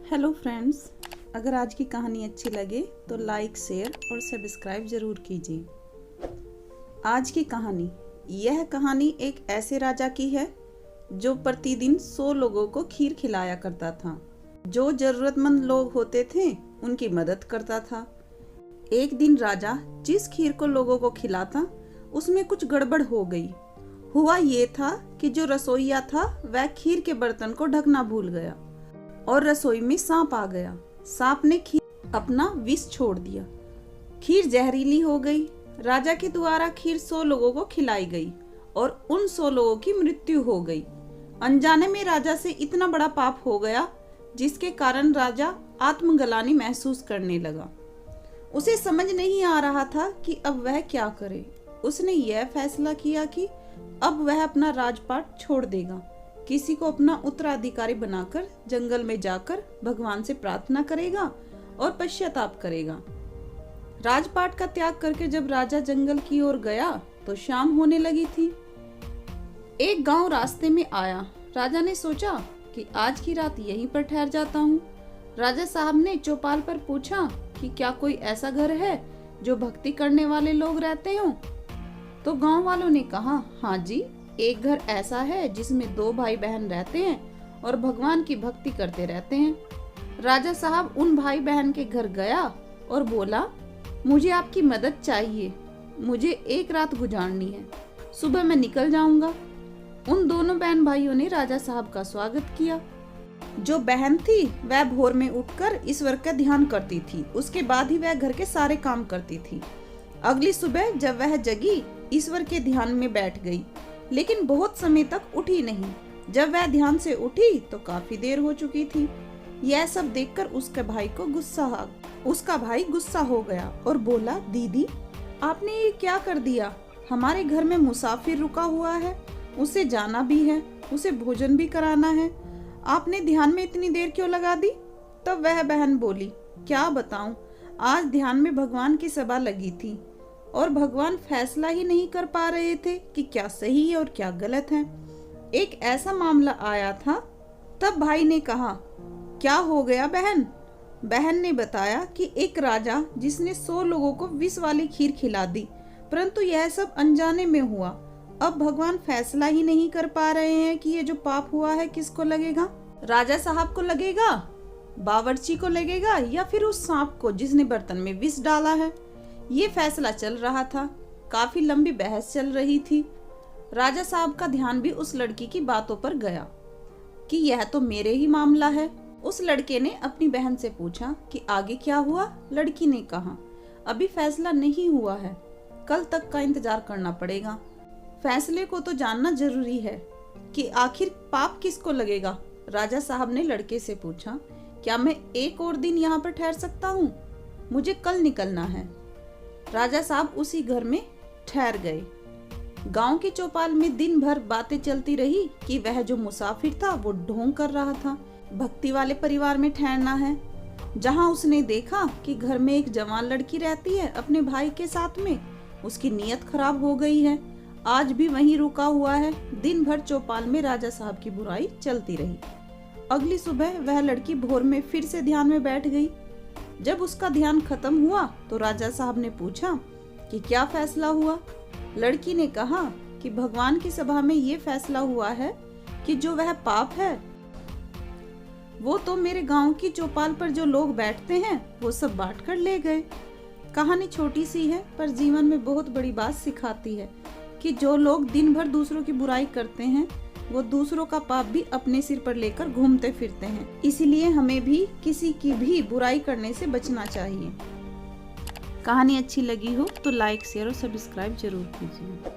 Hello friends, अगर आज की कहानी अच्छी लगे तो लाइक, शेयर और सब्सक्राइब ज़रूर कीजिए। आज की कहानी, यह कहानी एक ऐसे राजा की है जो प्रतिदिन 100 लोगों को खीर खिलाया करता था। जो ज़रूरतमंद लोग होते थे उनकी मदद करता था। एक दिन राजा जिस खीर को लोगों को खिलाता उसमें कुछ गड़बड़ हो गई। हुआ ये था कि जो रसोइया था वह खीर के बर्तन को ढकना भूल गया और रसोई में सांप आ गया। सांप ने खीर अपना विष छोड़ दिया। खीर जहरीली हो गई। राजा के द्वारा खीर 100 लोगों को खिलाई गई और उन 100 लोगों की मृत्यु हो गई। अनजाने में राजा से इतना बड़ा पाप हो गया जिसके कारण राजा आत्मग्लानि महसूस करने लगा। उसे समझ नहीं आ रहा था कि अब वह क्या करे। उसने यह फैसला किया कि अब वह अपना राजपाट छोड़ देगा, किसी को अपना उत्तराधिकारी बनाकर जंगल में जाकर भगवान से प्रार्थना करेगा और पश्चाताप करेगा। राजपाट का त्याग करके जब राजा जंगल की ओर गया तो शाम होने लगी थी। एक गांव रास्ते में आया। राजा ने सोचा कि आज की रात यहीं पर ठहर जाता हूँ। राजा साहब ने चौपाल पर पूछा कि क्या कोई ऐसा घर है जो भक्ति करने वाले लोग रहते हो। तो गांव वालों ने कहा, हाँ जी, एक घर ऐसा है जिसमें 2 भाई बहन रहते हैं और भगवान की भक्ति करते रहते हैं। राजा साहब उन भाई बहन के घर गया और बोला, मुझे आपकी मदद चाहिए, मुझे एक रात गुजारनी है, सुबह मैं निकल जाऊंगा। उन दोनों बहन भाइयों ने राजा साहब का स्वागत किया। जो बहन थी वह भोर में उठकर ईश्वर का ध्यान करती थी, उसके बाद ही वह घर के सारे काम करती थी। अगली सुबह जब वह जगी, ईश्वर के ध्यान में बैठ गई, लेकिन बहुत समय तक उठी नहीं। जब वह ध्यान से उठी तो काफी देर हो चुकी थी। यह सब देखकर उसका भाई गुस्सा हो गया और बोला, दीदी, आपने ये क्या कर दिया? हमारे घर में मुसाफिर रुका हुआ है, उसे जाना भी है, उसे भोजन भी कराना है, आपने ध्यान में इतनी देर क्यों लगा दी? तब वह बहन बोली, क्या बताऊं, आज ध्यान में भगवान की सभा लगी थी और भगवान फैसला ही नहीं कर पा रहे थे कि क्या सही है और क्या गलत है। एक ऐसा मामला आया था। तब भाई ने कहा, क्या हो गया बहन? बहन ने बताया कि एक राजा जिसने 100 लोगों को विष वाली खीर खिला दी, परंतु यह सब अनजाने में हुआ। अब भगवान फैसला ही नहीं कर पा रहे हैं कि ये जो पाप हुआ है किसको लगेगा, राजा साहब को लगेगा, बावर्ची को लगेगा, या फिर उस सांप को जिसने बर्तन में विष डाला है। ये फैसला चल रहा था। काफी लंबी बहस चल रही थी। राजा साहब का ध्यान भी उस लड़की की बातों पर गया कि यह तो मेरे ही मामला है। उस लड़के ने अपनी बहन से पूछा कि आगे क्या हुआ। लड़की ने कहा, अभी फैसला नहीं हुआ है, कल तक का इंतजार करना पड़ेगा। फैसले को तो जानना जरूरी है कि आखिर पाप किसको लगेगा। राजा साहब ने लड़के से पूछा, क्या मैं एक और दिन यहाँ पर ठहर सकता हूँ? मुझे कल निकलना है। राजा साहब उसी घर में ठहर गए। गांव की चौपाल में दिन भर बातें चलती रही कि वह जो मुसाफिर था वो ढोंग कर रहा था, भक्ति वाले परिवार में ठहरना है। जहां उसने देखा कि घर में एक जवान लड़की रहती है अपने भाई के साथ में, उसकी नीयत खराब हो गई है। आज भी वहीं रुका हुआ है। दिन भर चौपाल में राजा साहब की बुराई चलती रही। अगली सुबह वह लड़की भोर में फिर से ध्यान में बैठ गई। जब उसका ध्यान खत्म हुआ तो राजा साहब ने पूछा कि क्या फैसला हुआ। लड़की ने कहा कि भगवान की सभा में ये फैसला हुआ है कि जो वह पाप है वो तो मेरे गांव की चौपाल पर जो लोग बैठते हैं वो सब बांट कर ले गए। कहानी छोटी सी है पर जीवन में बहुत बड़ी बात सिखाती है कि जो लोग दिन भर दूसरों की बुराई करते हैं वो दूसरों का पाप भी अपने सिर पर लेकर घूमते फिरते हैं। इसीलिए हमें भी किसी की भी बुराई करने से बचना चाहिए। कहानी अच्छी लगी हो तो लाइक, शेयर और सब्सक्राइब जरूर कीजिए।